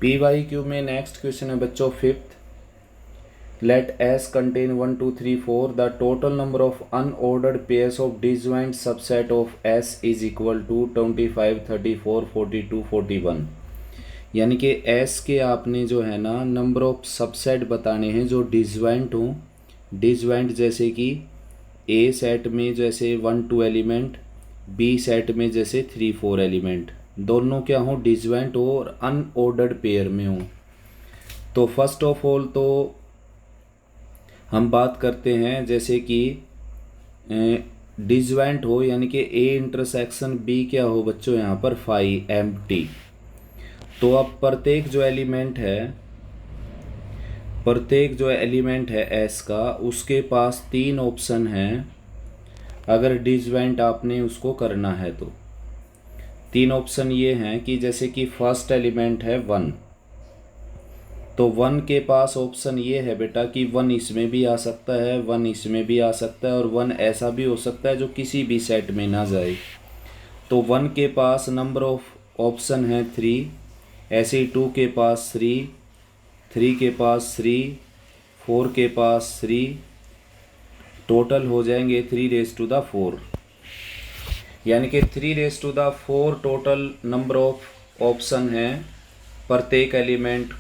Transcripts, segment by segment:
PYQ में next question है बच्चों fifth. Let S contain 1 2 3 4 the total number of unordered pairs of disjoint subset of S is equal to 25 34 42 41। यानी कि S के आपने जो है ना नंबर ऑफ सबसेट बताने हैं जो डिसजॉइंट हों। डिसजॉइंट जैसे कि A सेट में जैसे 1 2 एलिमेंट, B सेट में जैसे 3 4 एलिमेंट, दोनों क्या हों डिसजॉइंट हो और अनऑर्डर्ड पेयर में हों। तो फर्स्ट ऑफ ऑल तो हम बात करते हैं जैसे कि डिसजॉइंट हो यानी कि A इंटरसेक्शन B क्या हो बच्चों यहाँ पर फाई एम्प्टी। तो अब प्रत्येक जो एलिमेंट है S का उसके पास 3 ऑप्शन हैं अगर डिसजॉइंट आपने उसको करना है तो। 3 ऑप्शन ये हैं कि जैसे कि फर्स्ट एलिमेंट है 1, तो 1 के पास ऑप्शन ये है बेटा कि 1 इसमें भी आ सकता है, 1 इसमें भी आ सकता है और 1 ऐसा भी हो सकता है जो किसी भी सेट में ना जाए। तो 1 के पास नंबर ऑफ ऑप्शन है 3, ऐसे ही 2 के पास 3, 3 के पास 3, 4 के पास 3, टोटल हो जाएंगे 3⁴। यानी कि 3⁴ टोटल नंबर ऑफ ऑप्शन है प्रत्येक एलिमेंट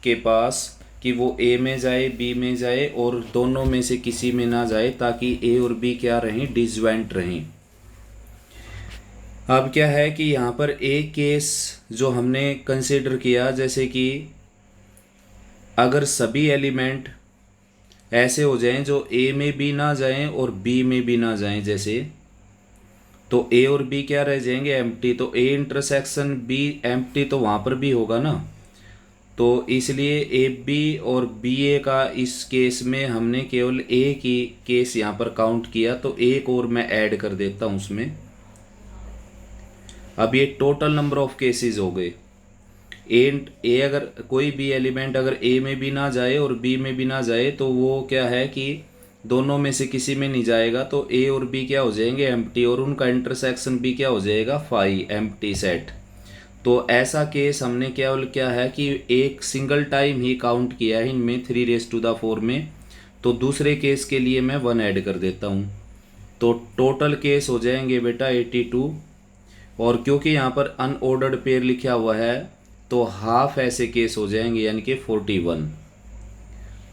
के पास कि वो A में जाए B में जाए और दोनों में से किसी में ना जाए ताकि A और B क्या रहें डिसजॉइंट रहें। अब क्या है कि यहाँ पर एक केस जो हमने कंसिडर किया जैसे कि अगर सभी एलिमेंट ऐसे हो जाएं जो A में भी ना जाएं और B में भी ना जाएं जैसे, तो A और B क्या रह जाएंगे एम्प्टी। तो A इंटरसेक्शन B एम्प्टी तो वहाँ पर भी होगा ना, तो इसलिए ए बी और बी ए का इस केस में हमने केवल ए की केस यहाँ पर काउंट किया, तो एक और मैं ऐड कर देता हूँ उसमें। अब ये टोटल नंबर ऑफ केसेस हो गए। ए अगर कोई भी एलिमेंट अगर ए में भी ना जाए और बी में भी ना जाए तो वो क्या है कि दोनों में से किसी में नहीं जाएगा, तो ए और बी क्या हो जाएंगे एम्प्टी और उनका इंटरसेक्शन भी क्या हो जाएगा फाई एम्प्टी सेट। तो ऐसा केस हमने केवल क्या है कि एक सिंगल टाइम ही काउंट किया है इनमें 3⁴ में, तो दूसरे केस के लिए मैं 1 ऐड कर देता हूँ। तो टोटल केस हो जाएंगे बेटा 82, और क्योंकि यहाँ पर अनऑर्डर्ड पेयर लिखा हुआ है तो हाफ ऐसे केस हो जाएंगे यानी कि 41।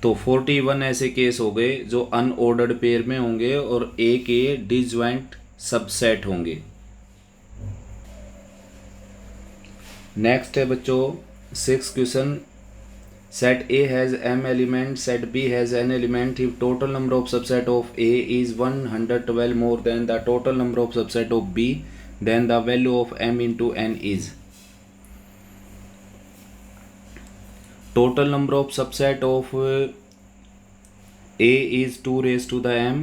तो 41 ऐसे केस हो गए जो अनऑर्डर्ड पेयर में होंगे और ए के डिसजॉइंट सबसेट होंगे। नेक्स्ट है बच्चों 6th question. Set A has m element, set B has n element if total number of subset of A is 112 more than the total number of subset of B, then the value of m into n is। total number of subset of A is 2⁻m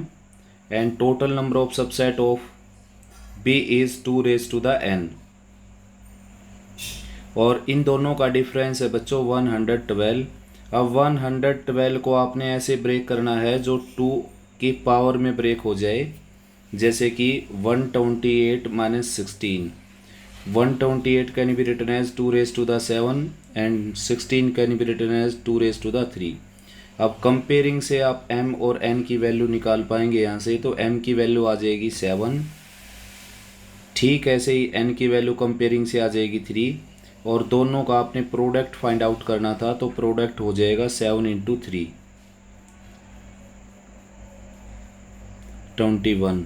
and total number of subset of B is 2⁻n, और इन दोनों का difference है बच्चों 112। अब 112 को आपने ऐसे break करना है जो 2 की पावर में ब्रेक हो जाए, जैसे कि 128 - 16। 128 can be written as 2⁻7 and 16 can be written as 2⁻3। अब कंपेयरिंग से आप m और n की वैल्यू निकाल पाएंगे यहाँ से, तो m की वैल्यू आ जाएगी 7, ठीक ऐसे ही n की वैल्यू कंपेयरिंग से आ जाएगी 3, और दोनों का आपने प्रोडक्ट फाइंड आउट करना था तो प्रोडक्ट हो जाएगा 7 × 3 21।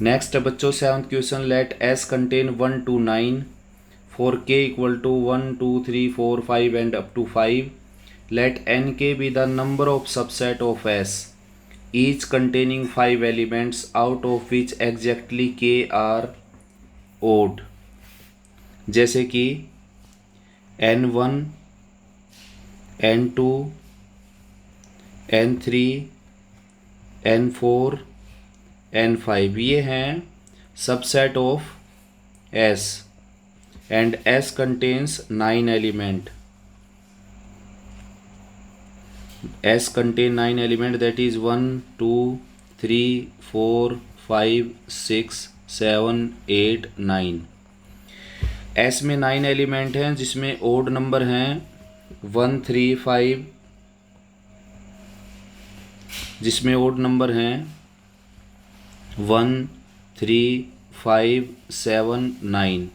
नेक्स्ट है बच्चों 7th question. Let S contain 1 to 9 for k equal to 1 2 3 4 5 and up to 5। Let nk be the number of subset of S each containing 5 elements out of which exactly k are odd. जैसे कि n1 n2 n3 n4 n5 ये हैं subset of S and S contains 9 element. S contain 9 element, that is 1 2 3 4 5 6 7 8 9। S में 9 element हैं जिसमें odd number हैं 1 3 5, जिसमें odd number हैं 1 3 5 7 9।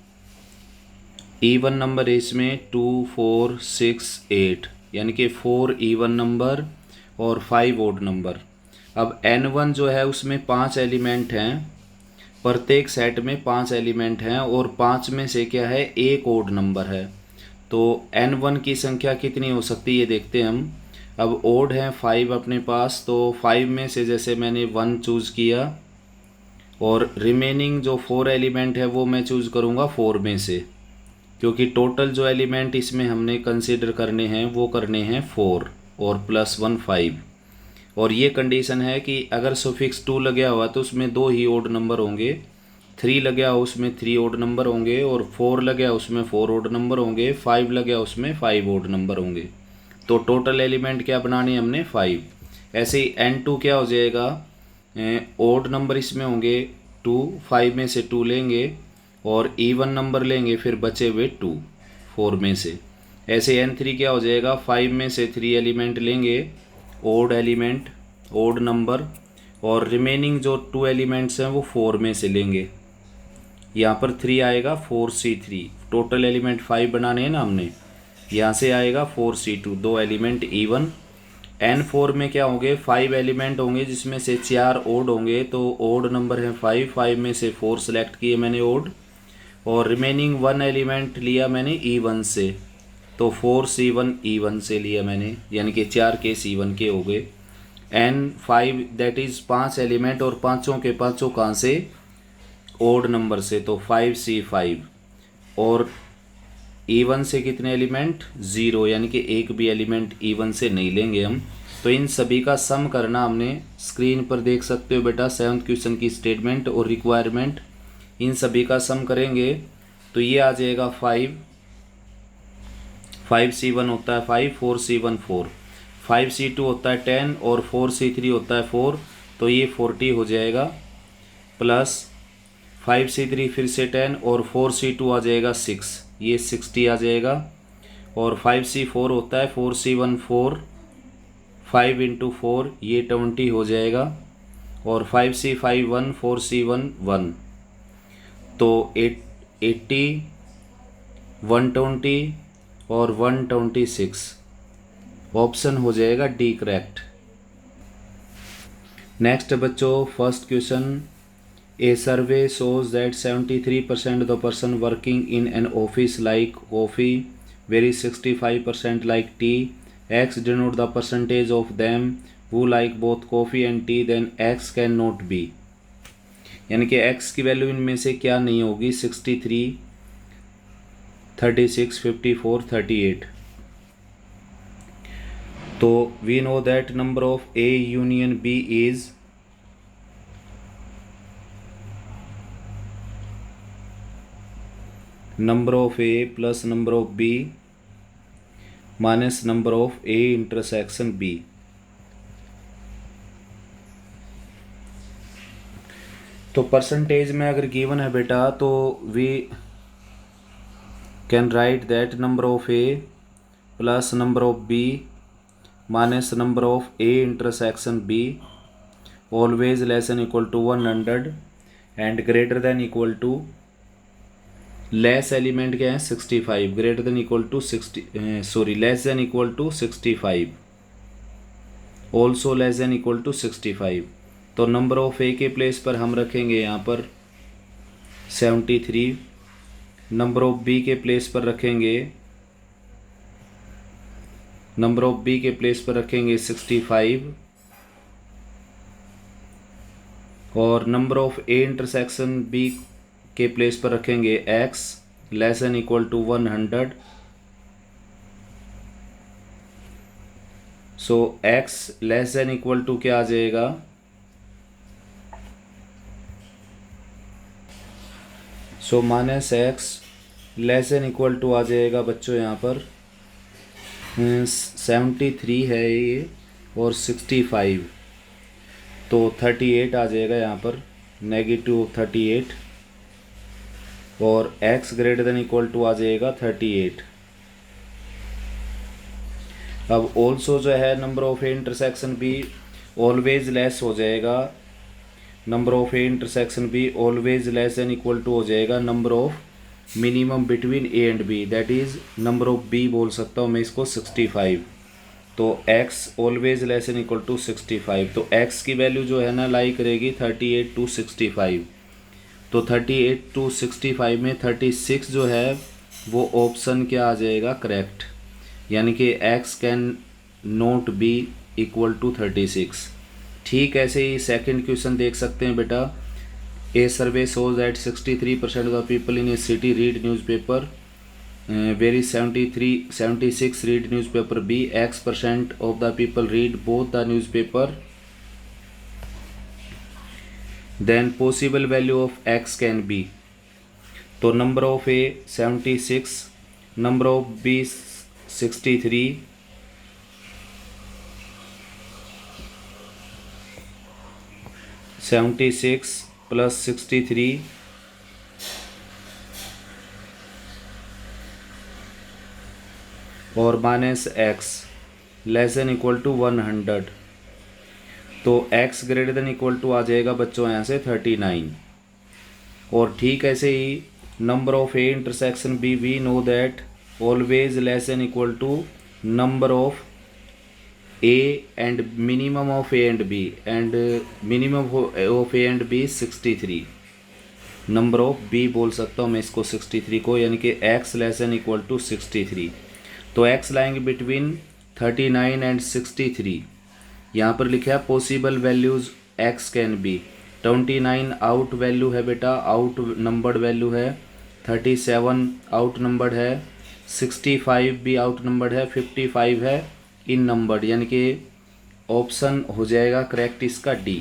इवन नंबर है इसमें 2 4 6 8, यानी कि 4 इवन नंबर और 5 ओड नंबर। अब N1 जो है उसमें 5 एलिमेंट हैं, प्रत्येक सेट में 5 एलिमेंट हैं और 5 में से क्या है एक ओड नंबर है। तो N1 की संख्या कितनी हो सकती है ये देखते हैं हम। अब ओड है 5 अपने पास, तो 5 में से जैसे मैंने 1 चूज़ किया और रिमेनिंग जो 4 एलिमेंट है वो मैं चूज़ करूँगा 4 में से, क्योंकि टोटल जो एलिमेंट इसमें हमने कंसीडर करने हैं वो करने हैं 4 और +1 5। और ये कंडीशन है कि अगर सुफिक्स 2 लगा हुआ तो उसमें 2 ही ओड नंबर होंगे, 3 लगा हुआ उसमें 3 ओड नंबर होंगे, और 4 लगा उसमें 4 ओड नंबर होंगे, 5 लगा उसमें 5 ओड नंबर होंगे। तो टोटल एलिमेंट क्या बनाने हमने 5। ऐसे ही N2 क्या हो जाएगा, ओड नंबर इसमें होंगे 2, 5 में से 2 लेंगे और इवन नंबर लेंगे फिर बचे हुए 2 4 में से। ऐसे N3 क्या हो जाएगा, 5 में से 3 एलिमेंट लेंगे ओड एलिमेंट ओड नंबर, और रिमेनिंग जो 2 एलिमेंट्स हैं वो 4 में से लेंगे। यहाँ पर 3 आएगा 4C3, टोटल एलिमेंट 5 बनाने हैं ना हमने, यहाँ से आएगा 4C2, 2 एलिमेंट इवन। N4 में क्या होंगे 5 एलिमेंट होंगे जिसमें से 4 ओड होंगे, तो ओड नंबर है 5, 5 में से 4 सेलेक्ट किए मैंने ओड, और रिमेनिंग 1 एलिमेंट लिया मैंने इवन से, तो 4C1 इवन से लिया मैंने, यानी कि 4 के C1 के हो गए। N5 दैट इज़ 5 एलिमेंट और पाँचों के पाँचों कहाँ से ओड नंबर से, तो 5C5, और इवन से कितने एलिमेंट 0, यानी कि एक भी एलिमेंट इवन से नहीं लेंगे हम। तो इन सभी का सम करना हमने स्क्रीन पर देख सकते हो बेटा, 7th क्वेश्चन की स्टेटमेंट और रिक्वायरमेंट, इन सभी का सम करेंगे तो ये आ जाएगा 5C1 होता है 5, 4C1 4, 5C2 होता है 10 और 4C3 होता है 4, तो ये 40 हो जाएगा, प्लस 5C3 फिर से 10 और 4C2 आ जाएगा 6, ये 60 आ जाएगा, और 5C4 होता है 4C1 4, 5 × 4 ये 20 हो जाएगा, और 5C5 1, 4C1 1, तो 80 120 और 126, ऑप्शन हो जाएगा डी करेक्ट। नेक्स्ट बच्चों first question, A survey shows that 73% of the person working in an office like coffee, whereas 65% like tea. X denote the percentage of them who like both coffee and tea, then X cannot be, यानी कि X की value इनमें से क्या नहीं होगी, 63 36 54 38। तो we know that number of A union B is number of A plus number of B minus number of A intersection B। तो परसेंटेज में अगर गिवन है बेटा तो we can write that number of A plus number of B minus number of A intersection B always less N equal to 100 and greater than equal to, less element क्या है 65, greater than equal to 60 less than equal to 65, also less than equal to 65। तो number of ए के place पर हम रखेंगे यहाँ पर 73, number of B के प्लेस पर रखेंगे पर रखेंगे 65, और number of A intersection B के प्लेस पर रखेंगे x less N equal to 100। So x less N equal to क्या आ जाएगा, so minus x less N equal to आ जाएगा बच्चों यहाँ पर 73 है ये और 65, तो 38 आ जाएगा यहाँ पर, -38। और x greater than equal to आ जाएगा 38। अब ऑल्सो जो है नंबर ऑफ ए इंटरसेक्शन भी ऑलवेज लेस हो जाएगा, नंबर ऑफ ए इंटरसेक्शन भी always less than equal to हो जाएगा number of minimum between A and B, that is number of B बोल सकता हूँ मैं इसको 65। तो x always less than equal to 65, तो x की वैल्यू जो है ना लाई करेगी 38 टू 65। तो 38 टू 65 में 36 जो है वो ऑप्शन क्या आ जाएगा, करेक्ट, यानी कि x can not be equal to 36। ठीक ऐसे ही सेकंड क्वेश्चन देख सकते हैं बेटा। A survey shows that 63% of the people in a city read newspaper, whereas 76 read newspaper B, X% of the people read both the newspaper, then possible value of X can be, तो number of A 76, number of B 63, plus 63 और minus x less than equal to 100, तो x greater than equal to आ जाएगा बच्चों यहाँ से 39। और ठीक ऐसे ही number of A intersection B, we know that always less than equal to number of A and minimum of A and B, and minimum of A and B 63, number of B बोल सकता हूँ मैं इसको 63 को, यानी कि x less than equal to 63। तो x लाएंगे बिटवीन 39 एंड 63। यहाँ पर लिखा है possible values x can be. 29 out value है बेटा, आउट नंबर्ड वैल्यू है, 37 आउट नंबर्ड है, 65 भी आउट नंबर्ड है, 55 है इन नंबर्ड, यानी कि ऑप्शन हो जाएगा करेक्ट इसका डी।